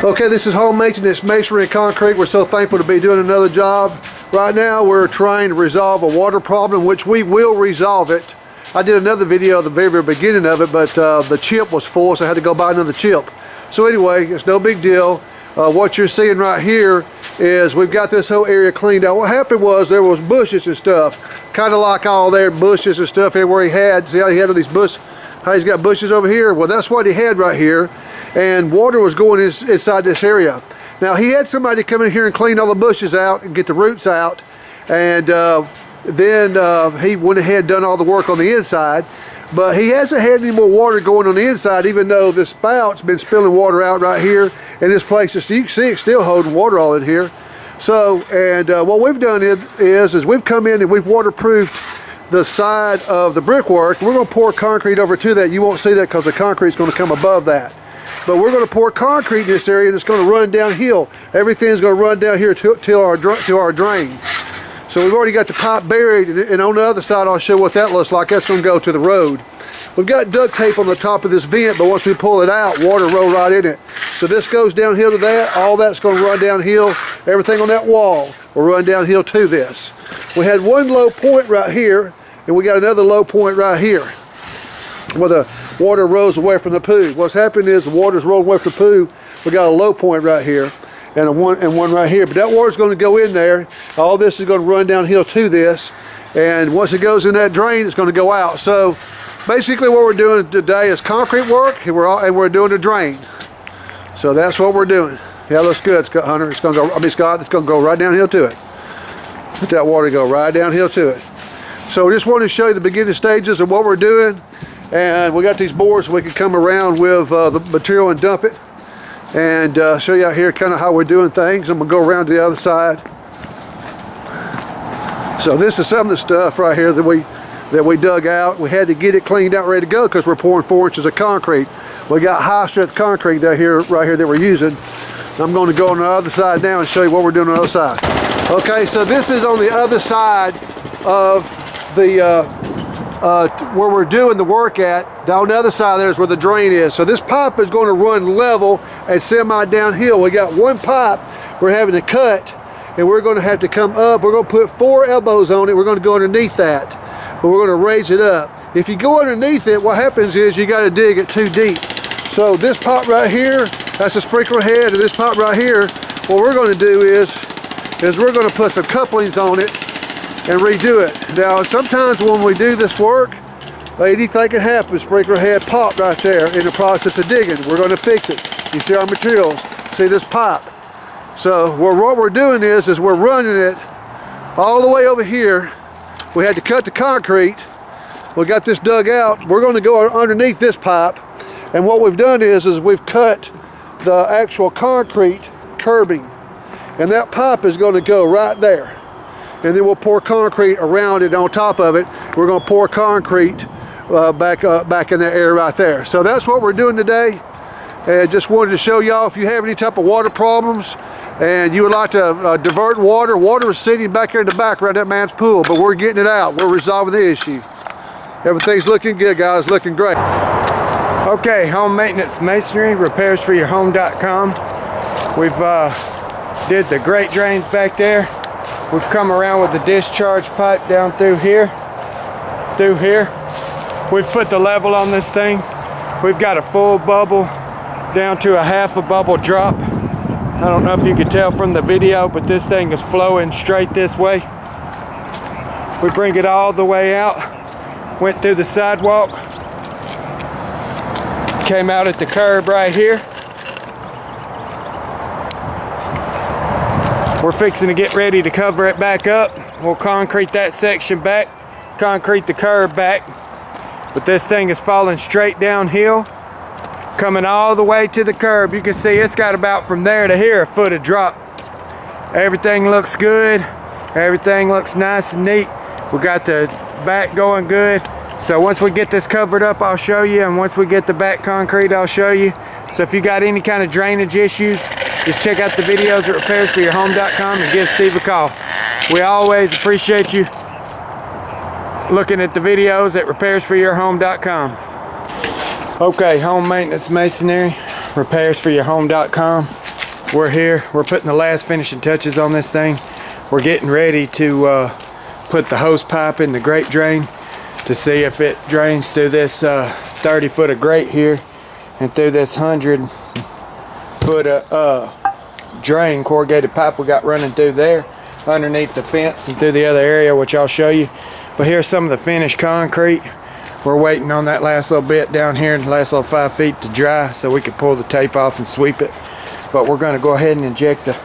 Okay, this is Home Maintenance Masonry and Concrete. We're so thankful to be doing another job. Right now we're trying to resolve a water problem, which we will resolve it. I did another video at the very beginning of it, but the chip was full, so I had to go buy another chip. So anyway, it's no big deal. What you're seeing right here is we've got this whole area cleaned out. What happened was there was bushes and stuff, kind of like all their bushes and stuff everywhere he had. See how he had all these bushes? How he's got bushes over here? Well, that's what he had right here. And water was going inside this area. Now he had somebody come in here and clean all the bushes out and get the roots out, and then he went ahead and done all the work on the inside, but he hasn't had any more water going on the inside, even though the spout's been spilling water out right here, and this place is, you can see it's still holding water all in here. So, and what we've done is we've come in and we've waterproofed the side of the brickwork. We're going to pour concrete over to that. You won't see that because the concrete's going to come above that. But we're going to pour concrete in this area, and it's going to run downhill. Everything's going to run down here to our drain. So we've already got the pipe buried, and on the other side I'll show what that looks like. That's going to go to the road. We've got duct tape on the top of this vent, but once we pull it out, water roll right in it. So this goes downhill to that. All that's going to run downhill. Everything on that wall will run downhill to this. We had one low point right here, and we got another low point right here where the water rolls away from the poo. What's happened is the water's rolling away from the poo. We got a low point right here and one right here. But that water's going to go in there. All this is going to run downhill to this. And once it goes in that drain, it's going to go out. So basically what we're doing today is concrete work, and we're doing a drain. So that's what we're doing. Yeah, looks good, Hunter. It's going to go, Scott, it's going to go right downhill to it. Let that water go right downhill to it. So we just wanted to show you the beginning stages of what we're doing. And we got these boards so we can come around with the material and dump it, and show you out here kind of how we're doing things. I'm gonna go around to the other side. So this is some of the stuff right here that we dug out. We had to get it cleaned out, ready to go, because we're pouring 4 inches of concrete. We got high strength concrete right here that we're using. I'm going to go on the other side now and show you what we're doing on the other side. Okay, so this is on the other side of the where we're doing the work at. On the other side there is where the drain is. So this pipe is going to run level and semi downhill. We got one pipe we're having to cut, and we're going to have to come up. We're going to put 4 elbows on it. We're going to go underneath that, but we're going to raise it up. If you go underneath it, what happens is you got to dig it too deep. So this pipe right here, that's a sprinkler head, and this pipe right here, what we're going to do is we're going to put some couplings on it and redo it. Now sometimes when we do this work, anything can happen. Sprinkler head popped right there in the process of digging. We're going to fix it. You see our materials, see this pipe. So what we're doing is we're running it all the way over here. We had to cut the concrete. We got this dug out. We're going to go underneath this pipe, and what we've done is we've cut the actual concrete curbing, and that pipe is going to go right there. And then we'll pour concrete around it. On top of it, we're going to pour concrete back in that area right there. So that's what we're doing today. And just wanted to show y'all, if you have any type of water problems and you would like to divert water is sitting back here in the back around that man's pool, but we're getting it out. We're resolving the issue. Everything's looking good, guys. Looking great. Okay, Home Maintenance Masonry, repairsforyourhome.com. We've did the great drains back there. We've come around with the discharge pipe down through here. We've put the level on this thing. We've got a full bubble down to a half a bubble drop. I don't know if you can tell from the video, but this thing is flowing straight this way. We bring it all the way out, went through the sidewalk, came out at the curb right here. We're fixing to get ready to cover it back up. We'll concrete that section back, concrete the curb back. But this thing is falling straight downhill, coming all the way to the curb. You can see it's got about from there to here a foot of drop. Everything looks good. Everything looks nice and neat. We got the back going good. So once we get this covered up, I'll show you. And once we get the back concrete, I'll show you. So if you got any kind of drainage issues, just check out the videos at repairsforyourhome.com and give Steve a call. We always appreciate you looking at the videos at repairsforyourhome.com. Okay, Home Maintenance Masonry, repairsforyourhome.com. we're here. We're putting the last finishing touches on this thing. We're getting ready to put the hose pipe in the grate drain to see if it drains through this 30 foot of grate here and through this 100 foot drain, corrugated pipe we got running through there underneath the fence and through the other area, which I'll show you. But here's some of the finished concrete. We're waiting on that last little bit down here, the last little 5 feet to dry so we can pull the tape off and sweep it. But we're going to go ahead and inject the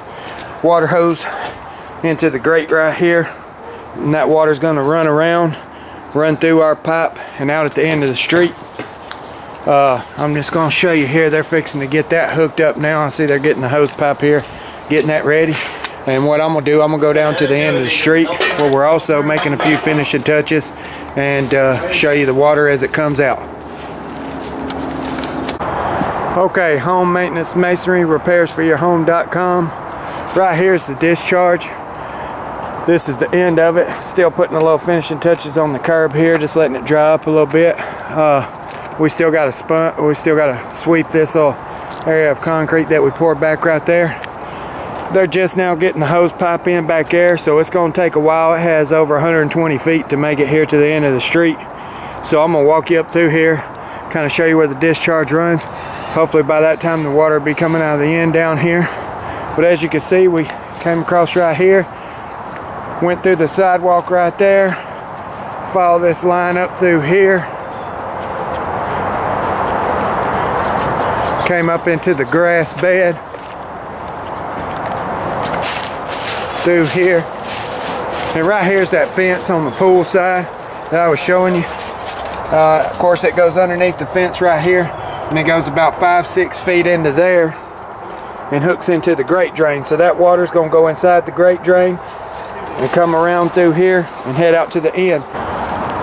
water hose into the grate right here, and that water's going to run around, run through our pipe and out at the end of the street. I'm just going to show you here. They're fixing to get that hooked up now. I see they're getting the hose pipe here, getting that ready. And what I'm going to do, I'm going to go down to the end of the street where we're also making a few finishing touches and show you the water as it comes out. Okay, home maintenance masonry repairs for your home.com. Right here is the discharge. This is the end of it. Still putting a little finishing touches on the curb here, just letting it dry up a little bit. We still got to sweep this little area of concrete that we poured back right there. They're just now getting the hose pipe in back there, so it's going to take a while. It has over 120 feet to make it here to the end of the street. So I'm going to walk you up through here, kind of show you where the discharge runs. Hopefully by that time the water will be coming out of the end down here. But as you can see, we came across right here, went through the sidewalk right there, follow this line up through here, came up into the grass bed, through here, and right here's that fence on the pool side that I was showing you. Of course it goes underneath the fence right here, and it goes about 5-6 feet into there and hooks into the grate drain. So that water's going to go inside the grate drain and come around through here and head out to the end.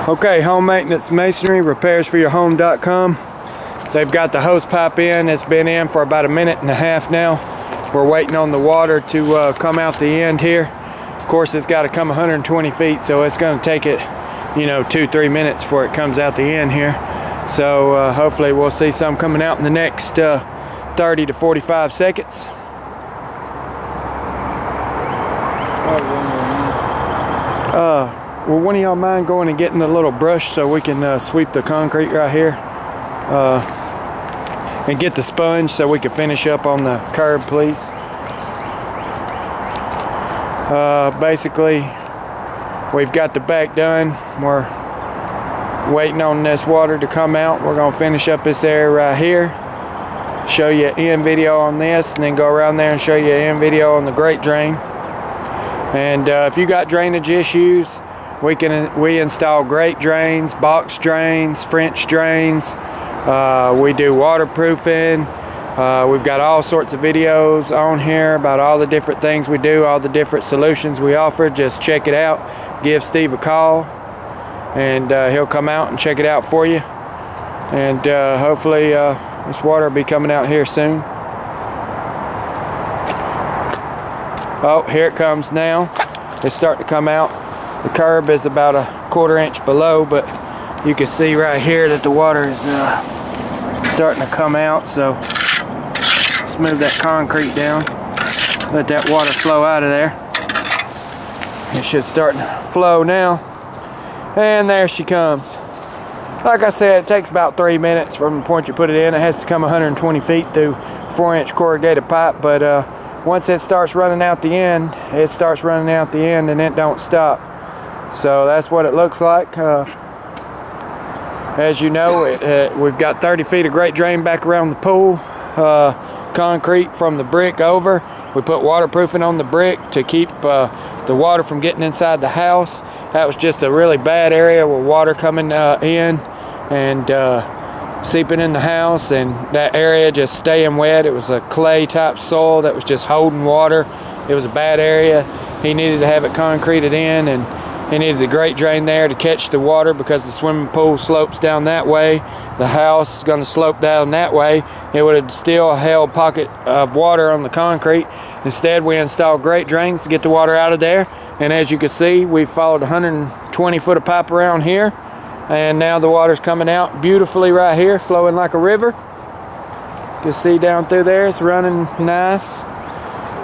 Okay, home maintenance masonry repairs for your home.com. They've got the hose pipe in. It's been in for about 1.5 minutes now. We're waiting on the water to come out the end here. Of course, it's got to come 120 feet, so it's going to take it, 2-3 minutes before it comes out the end here. So hopefully we'll see some coming out in the next 30 to 45 seconds. Well, one of y'all mind going and getting a little brush so we can sweep the concrete right here? And get the sponge so we can finish up on the curb, please. Basically, we've got the back done. We're waiting on this water to come out. We're going to finish up this area right here, show you an end video on this, and then go around there and show you an end video on the grate drain. And if you got drainage issues, we install grate drains, box drains, French drains. We do waterproofing. We've got all sorts of videos on here about all the different things we do, all the different solutions we offer. Just check it out. Give Steve a call, and he'll come out and check it out for you. And hopefully this water will be coming out here soon. Oh, here it comes now. It's starting to come out. The curb is about 1/4 inch below, but you can see right here that the water is starting to come out. So let's move that concrete down, let that water flow out of there. It should start to flow now, and there she comes. Like I said, it takes about 3 minutes from the point you put it in. It has to come 120 feet through 4-inch corrugated pipe, but once it starts running out the end, it starts running out the end and it don't stop. So that's what it looks like. As you know, we've got 30 feet of grate drain back around the pool. Concrete from the brick over. We put waterproofing on the brick to keep the water from getting inside the house. That was just a really bad area with water coming in and seeping in the house, and that area just staying wet. It was a clay type soil that was just holding water. It was a bad area. He needed to have it concreted in, and he needed the grate drain there to catch the water because the swimming pool slopes down that way. The house is going to slope down that way. It would have still held pocket of water on the concrete. Instead, we installed grate drains to get the water out of there. And as you can see, we followed 120 foot of pipe around here. And now the water's coming out beautifully right here, flowing like a river. You can see down through there, it's running nice.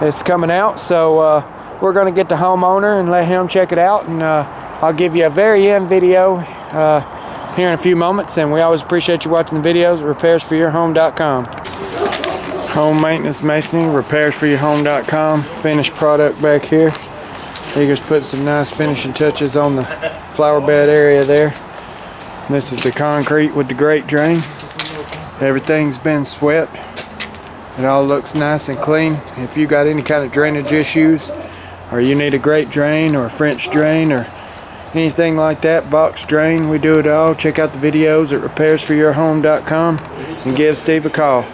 it's coming out. So we're going to get the homeowner and let him check it out, and I'll give you a very end video here in a few moments. And we always appreciate you watching the videos at repairsforyourhome.com. Home maintenance masonry, repairsforyourhome.com. Finished product back here. Eagers put some nice finishing touches on the flower bed area there. This is the concrete with the grate drain. Everything's been swept. It all looks nice and clean. If you got any kind of drainage issues, or you need a grate drain or a French drain or anything like that, box drain, we do it all. Check out the videos at repairsforyourhome.com and give Steve a call.